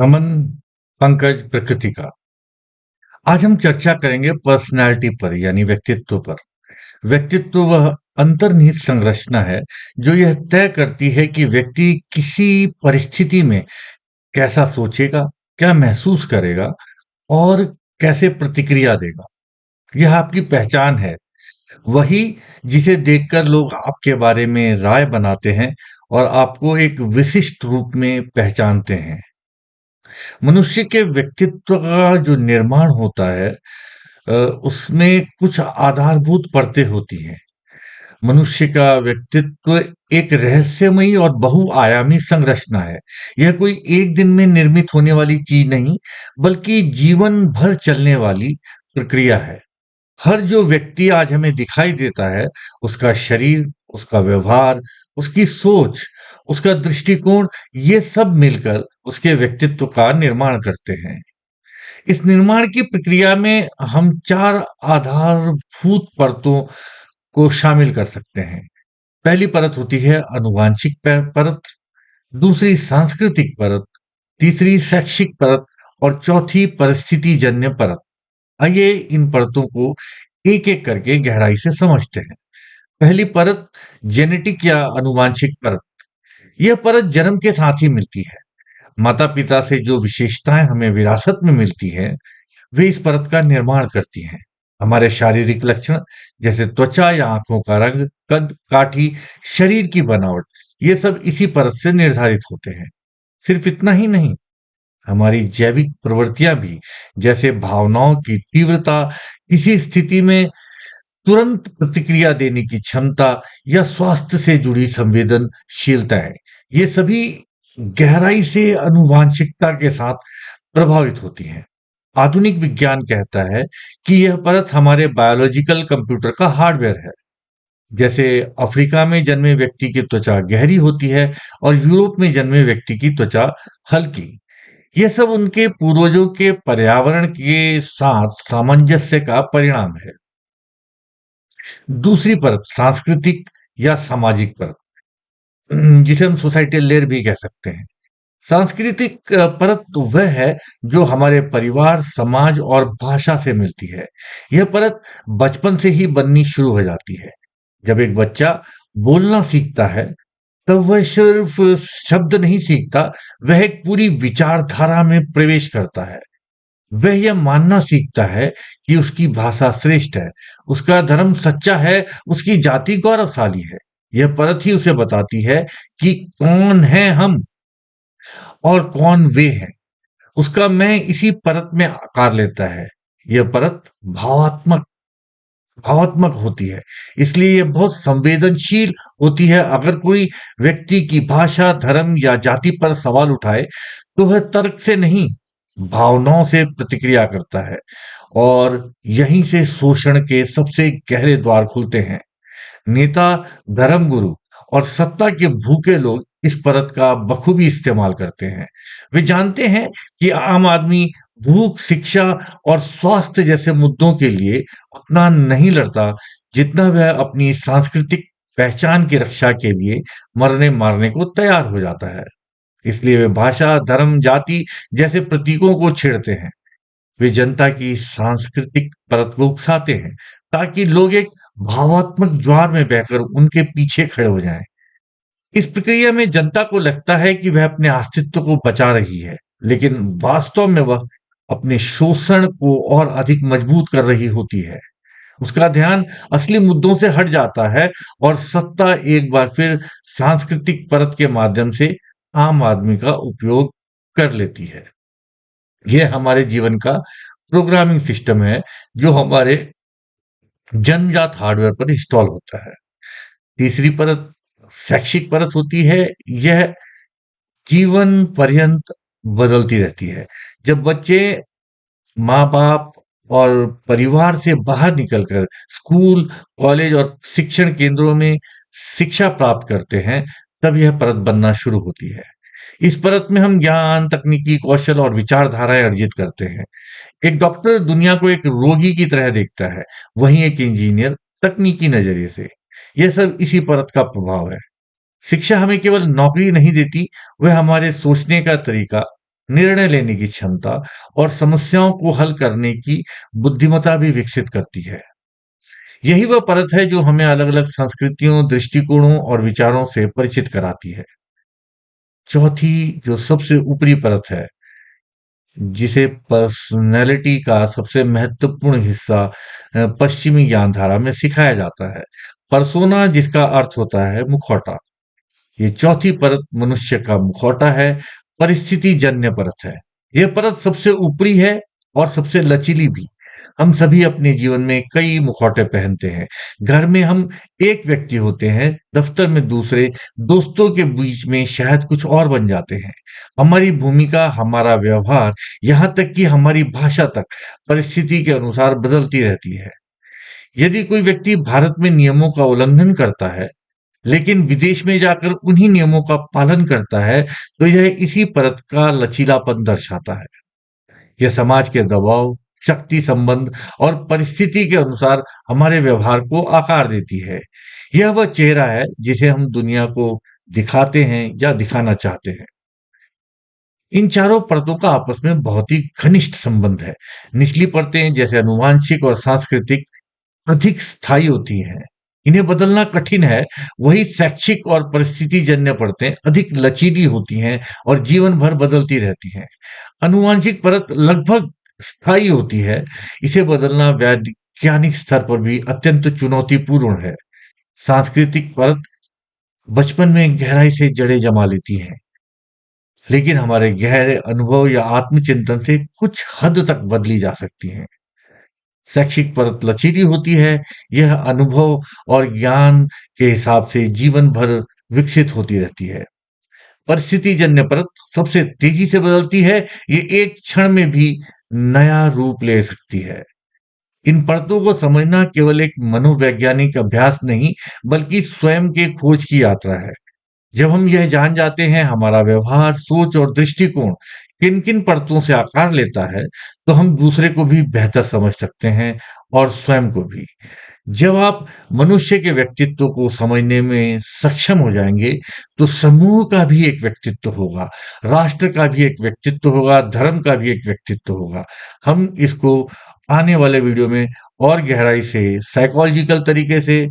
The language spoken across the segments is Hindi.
अमन, पंकज, प्रकृति का। आज हम चर्चा करेंगे पर्सनैलिटी पर यानी व्यक्तित्व पर। व्यक्तित्व वह अंतर्निहित संरचना है जो यह तय करती है कि व्यक्ति किसी परिस्थिति में कैसा सोचेगा, क्या महसूस करेगा और कैसे प्रतिक्रिया देगा। यह आपकी पहचान है, वही जिसे देखकर लोग आपके बारे में राय बनाते हैं और आपको एक विशिष्ट रूप में पहचानते हैं। मनुष्य के व्यक्तित्व का जो निर्माण होता है उसमें कुछ आधारभूत परतें होती हैं। मनुष्य का व्यक्तित्व एक रहस्यमयी और बहुआयामी संरचना है। यह कोई एक दिन में निर्मित होने वाली चीज नहीं, बल्कि जीवन भर चलने वाली प्रक्रिया है। हर जो व्यक्ति आज हमें दिखाई देता है, उसका शरीर, उसका व्यवहार, उसकी सोच, उसका दृष्टिकोण, ये सब मिलकर उसके व्यक्तित्व का निर्माण करते हैं। इस निर्माण की प्रक्रिया में हम 4 आधारभूत परतों को शामिल कर सकते हैं। पहली परत होती है आनुवांशिक परत, दूसरी सांस्कृतिक परत, तीसरी शैक्षिक परत और चौथी परिस्थितिजन्य परत। आइए इन परतों को एक-एक करके गहराई से समझते हैं। पहली परत जेनेटिक या आनुवांशिक परत। यह परत जन्म के साथ ही मिलती है। माता-पिता से जो विशेषताएं हमें विरासत में मिलती हैं, वे इस परत का निर्माण करती हैं। हमारे शारीरिक लक्षण जैसे त्वचा या आंखों का रंग, कद, काठी, शरीर की बनावट, ये सब इसी परत से निर्धारित होते हैं। सिर्फ इतना ही नहीं, हमारी जैविक प्रवृत्तियां भी, जैसे भावनाओं की तीव्रता, किसी स्थिति में तुरंत प्रतिक्रिया देने की क्षमता या स्वास्थ्य से जुड़ी संवेदनशीलताएं, ये सभी गहराई से आनुवांशिकता के साथ प्रभावित होती हैं। आधुनिक विज्ञान कहता है कि यह परत हमारे बायोलॉजिकल कंप्यूटर का हार्डवेयर है। जैसे अफ्रीका में जन्मे व्यक्ति की त्वचा गहरी होती है और यूरोप में जन्मे व्यक्ति की त्वचा हल्की। यह सब उनके पूर्वजों के पर्यावरण के साथ सामंजस्य का परिणाम है। दूसरी परत सांस्कृतिक या सामाजिक परत, जिसे हम सोसाइटल लेयर भी कह सकते हैं। सांस्कृतिक परत तो वह है जो हमारे परिवार, समाज और भाषा से मिलती है। यह परत बचपन से ही बननी शुरू हो जाती है। जब एक बच्चा बोलना सीखता है, तब वह सिर्फ शब्द नहीं सीखता, वह एक पूरी विचारधारा में प्रवेश करता है। वह यह मानना सीखता है कि उसकी भाषा श्रेष्ठ है, उसका धर्म सच्चा है, उसकी जाति गौरवशाली है। यह परत ही उसे बताती है कि कौन है हम और कौन वे हैं। उसका मैं इसी परत में आकार लेता है। यह परत भावात्मक भावात्मक होती है, इसलिए यह बहुत संवेदनशील होती है। अगर कोई व्यक्ति की भाषा, धर्म या जाति पर सवाल उठाए, तो वह तर्क से नहीं, भावनाओं से प्रतिक्रिया करता है और यहीं से शोषण के सबसे गहरे द्वार खुलते हैं। नेता, धर्मगुरु और सत्ता के भूखे लोग इस परत का बखूबी इस्तेमाल करते हैं। वे जानते हैं कि आम आदमी भूख, शिक्षा और स्वास्थ्य जैसे मुद्दों के लिए उतना नहीं लड़ता, जितना वह अपनी सांस्कृतिक पहचान की रक्षा के लिए मरने-मारने को तैयार हो जाता है। इसलिए वे भाषा, धर्म, जाति जैसे प्रतीकों को छेड़ते हैं। वे जनता की सांस्कृतिक परत को उकसाते हैं, ताकि लोग एक भावात्मक ज्वार में बहकर उनके पीछे खड़े हो जाएं। इस प्रक्रिया में जनता को लगता है कि वह अपने अस्तित्व को बचा रही है, लेकिन वास्तव में वह अपने शोषण को और अधिक मजबूत कर रही होती है। उसका ध्यान असली मुद्दों से हट जाता है और सत्ता एक बार फिर सांस्कृतिक परत के माध्यम से आम आदमी का उपयोग कर लेती है। यह हमारे जीवन का प्रोग्रामिंग सिस्टम है, जो हमारे जन्मजात हार्डवेयर पर इंस्टॉल होता है। तीसरी परत शैक्षिक परत होती है। यह जीवन पर्यंत बदलती रहती है। जब बच्चे माँ-बाप और परिवार से बाहर निकलकर स्कूल, कॉलेज और शिक्षण केंद्रों में शिक्षा प्राप्त करते हैं, तब यह परत बनना शुरू होती है। इस परत में हम ज्ञान, तकनीकी कौशल और विचारधाराएं अर्जित करते हैं। एक डॉक्टर दुनिया को एक रोगी की तरह देखता है, वहीं एक इंजीनियर तकनीकी नजरिए से। यह सब इसी परत का प्रभाव है। शिक्षा हमें केवल नौकरी नहीं देती, वह हमारे सोचने का तरीका, निर्णय लेने की क्षमता और समस्याओं को हल करने की बुद्धिमत्ता भी विकसित करती है। यही वह परत है जो हमें अलग-अलग संस्कृतियों, दृष्टिकोणों और विचारों से परिचित कराती है। चौथी जो सबसे ऊपरी परत है, जिसे पर्सनैलिटी का सबसे महत्वपूर्ण हिस्सा पश्चिमी ज्ञानधारा में सिखाया जाता है। पर्सोना जिसका अर्थ होता है मुखौटा। ये चौथी परत मनुष्य का मुखौटा है, परिस्थिति जन्य परत है। यह परत सबसे ऊपरी है और सबसे लचीली भी। हम सभी अपने जीवन में कई मुखौटे पहनते हैं। घर में हम एक व्यक्ति होते हैं, दफ्तर में दूसरे, दोस्तों के बीच में शायद कुछ और बन जाते हैं। हमारी भूमिका, हमारा व्यवहार, यहाँ तक कि हमारी भाषा तक परिस्थिति के अनुसार बदलती रहती है। यदि कोई व्यक्ति भारत में नियमों का उल्लंघन करता है, लेकिन विदेश में जाकर उन्हीं नियमों का पालन करता है, तो यह इसी परत का लचीलापन दर्शाता है। यह समाज के दबाव, शक्ति संबंध और परिस्थिति के अनुसार हमारे व्यवहार को आकार देती है। यह वह चेहरा है जिसे हम दुनिया को दिखाते हैं या दिखाना चाहते हैं। इन चारों परतों का आपस में बहुत ही घनिष्ठ संबंध है। निचली परतें जैसे आनुवांशिक और सांस्कृतिक अधिक स्थायी होती हैं। इन्हें बदलना कठिन है। वही शैक्षिक और परिस्थितिजन्य परतें अधिक लचीली होती हैं और जीवन भर बदलती रहती हैं। आनुवांशिक परत लगभग स्थायी होती है। इसे बदलना वैज्ञानिक स्तर पर भी अत्यंत चुनौतीपूर्ण है। सांस्कृतिक परत बचपन में गहराई से जड़ें जमा लेती हैं, लेकिन हमारे गहरे अनुभव या आत्मचिंतन से कुछ हद तक बदली जा सकती हैं। शैक्षिक परत लचीली होती है। यह अनुभव और ज्ञान के हिसाब से जीवन भर विकसित होती रहती है। परिस्थितिजन्य परत सबसे तेजी से बदलती है। ये एक क्षण में भी नया रूप ले सकती है। इन परतों को समझना केवल एक मनोवैज्ञानिक अभ्यास नहीं, बल्कि स्वयं के खोज की यात्रा है। जब हम यह जान जाते हैं हमारा व्यवहार, सोच और दृष्टिकोण किन-किन परतों से आकार लेता है, तो हम दूसरे को भी बेहतर समझ सकते हैं और स्वयं को भी। जब आप मनुष्य के व्यक्तित्व को समझने में सक्षम हो जाएँगे, तो समूह का भी एक व्यक्तित्व होगा, राष्ट्र का भी एक व्यक्तित्व होगा, धर्म का भी एक व्यक्तित्व होगा। हम इसको आने वाले वीडियो में और गहराई से, साइकोलॉजिकल तरीके से,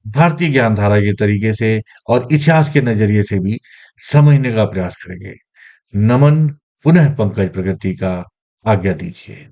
भारतीय ज्ञान धारा के तरीके से और इतिहास के नज़रिए से भी समझने का प्रयास करेंगे। नमन पुनः पंकज प्रगति का आज्ञा दीजिए।